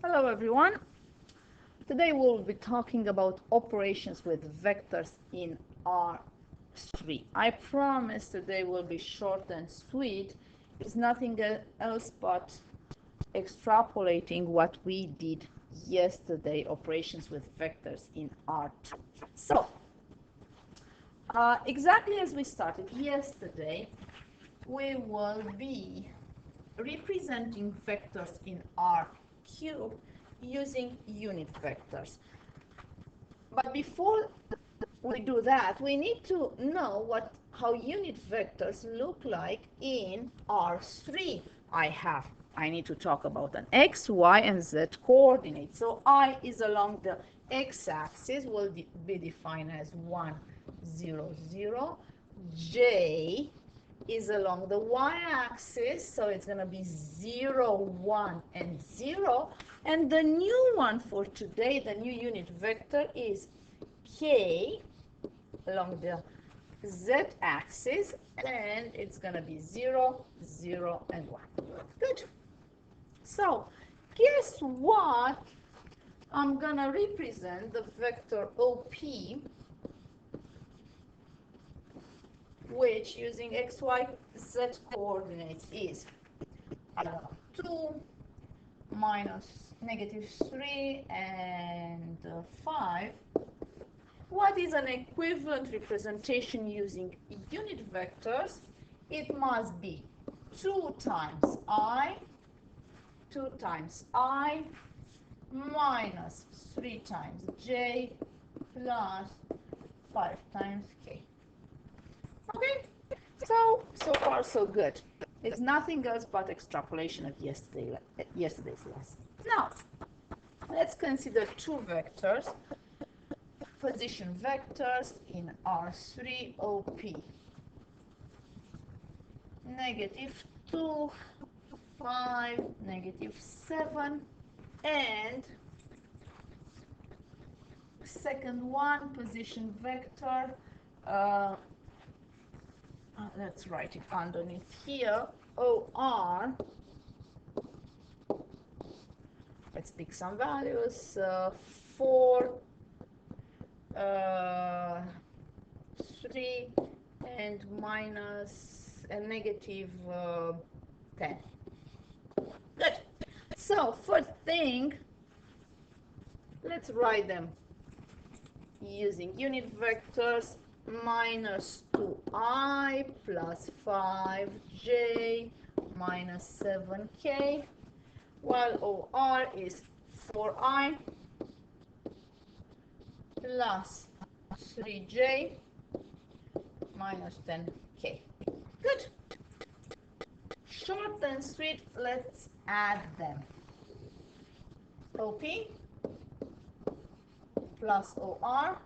Hello everyone. Today we'll be talking about operations with vectors in R3. I promise today will be short and sweet. It's nothing else but extrapolating what we did yesterday, operations with vectors in R2. So, exactly as we started yesterday, we will be representing vectors in R3 using unit vectors. But before we do that, we need to know how unit vectors look like in R3. I need to talk about an x, y, and z coordinate. So I is along the x-axis, will be defined as 1, 0, 0. J is along the y-axis, so it's going to be 0, 1, and 0. And the new one for today, the new unit vector is k along the z-axis, and it's going to be 0, 0, and 1. Good. So guess what? I'm going to represent the vector OP, which using x, y, z coordinates is 2 minus -3 and 5. What is an equivalent representation using unit vectors? It must be 2 times I minus 3 times j plus 5 times k. Okay, so far so good. It's nothing else but extrapolation of yesterday's lesson. Now, let's consider two vectors, position vectors in R3 OP. -2, 5, -7, and second one, position vector, let's write it underneath here, OR. Let's pick some values, 4, 3, and -10. Good. So first thing, let's write them using unit vectors. -2i plus 5j minus 7k, while OR is 4i plus 3j minus 10k. Good. Short and sweet, let's add them. OP plus OR,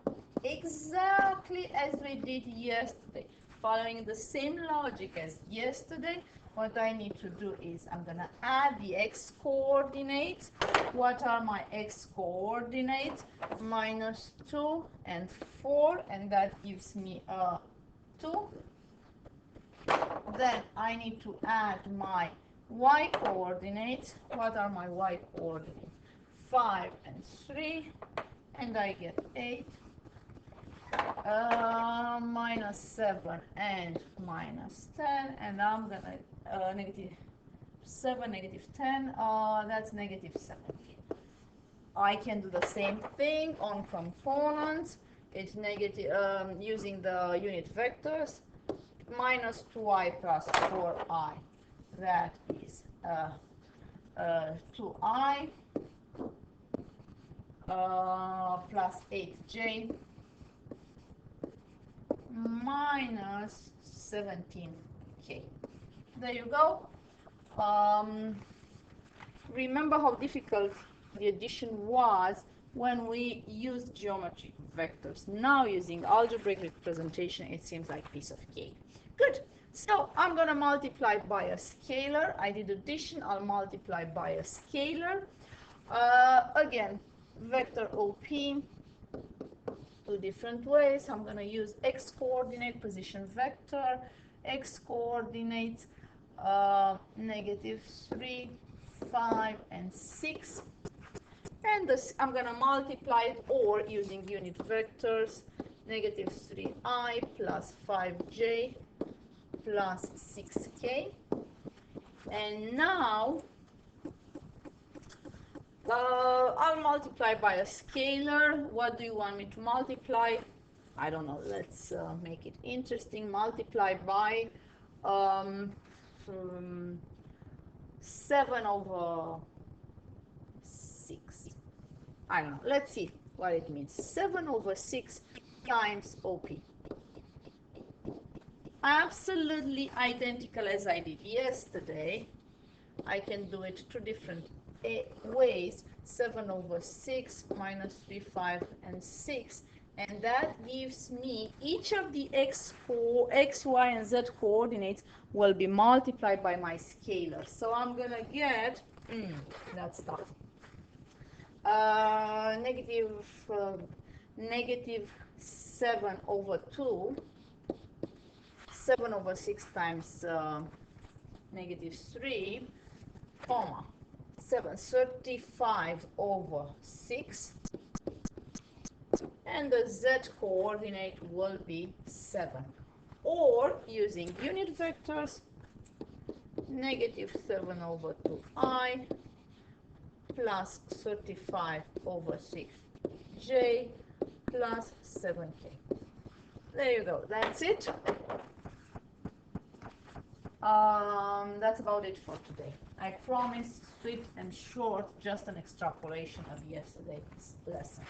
exactly as we did yesterday. Following the same logic as yesterday, what I need to do is I'm going to add the x coordinates. What are my x coordinates? -2 and 4, and that gives me 2. Then I need to add my y coordinates. What are my y coordinates? 5 and 3, and I get 8. -7 and -10, and I'm gonna -7, -10, that's -7. I can do the same thing on components. It's negative using the unit vectors. -2i plus 4i, that is 2i plus 8j minus 17k. There you go. Remember how difficult the addition was when we used geometric vectors. Now using algebraic representation, it seems like a piece of cake. Good. So I'm going to multiply by a scalar. I did addition. I'll multiply by a scalar. Again, vector OP, two different ways. I'm going to use x coordinate, position vector, x coordinates, -3, 5, and 6. And this, I'm going to multiply it, or using unit vectors, negative 3i plus 5j plus 6k. And now I'll multiply by a scalar. What do you want me to multiply? I don't know. Let's make it interesting. Multiply by um, 7 over 6. I don't know. Let's see what it means. 7 over 6 times OP. Absolutely identical as I did yesterday. I can do it two different ways. 7 over 6 minus 3, 5, and 6. And that gives me each of the x, y, and z coordinates will be multiplied by my scalar. So I'm going to get, that's tough. Negative 7 over 2, 7 over 6 times negative 3, comma, 35 over 6, and the z coordinate will be 7. Or, using unit vectors, negative 7 over 2i plus 35 over 6j plus 7k. There you go. That's it. That's about it for today. I promise, sweet and short, just an extrapolation of yesterday's lesson.